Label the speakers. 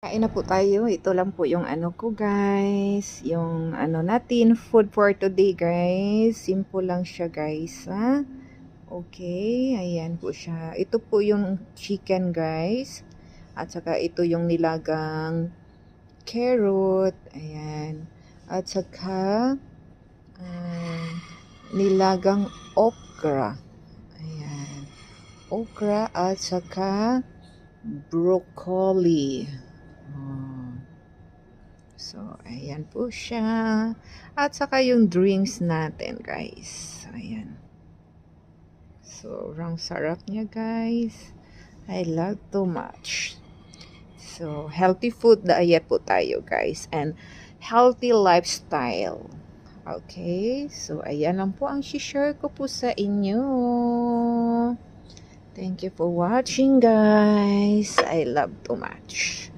Speaker 1: Kain na po tayo. Ito lang po yung ano ko guys. Yung ano natin, food for today guys. Simple lang siya guys ha. Okay, ayan po siya. Ito po yung chicken guys. At saka ito yung nilagang carrot. Ayan. At saka um, nilagang okra. Ayan. Okra at saka broccoli. Oh. So, ayan po siya. At saka yung drinks natin, guys. Ayan. Sobrang sarap niya, guys. I love too much. So, healthy food diet po tayo, guys. And healthy lifestyle. Okay? So, ayan lang po ang share ko po sa inyo. Thank you for watching, guys. I love too much.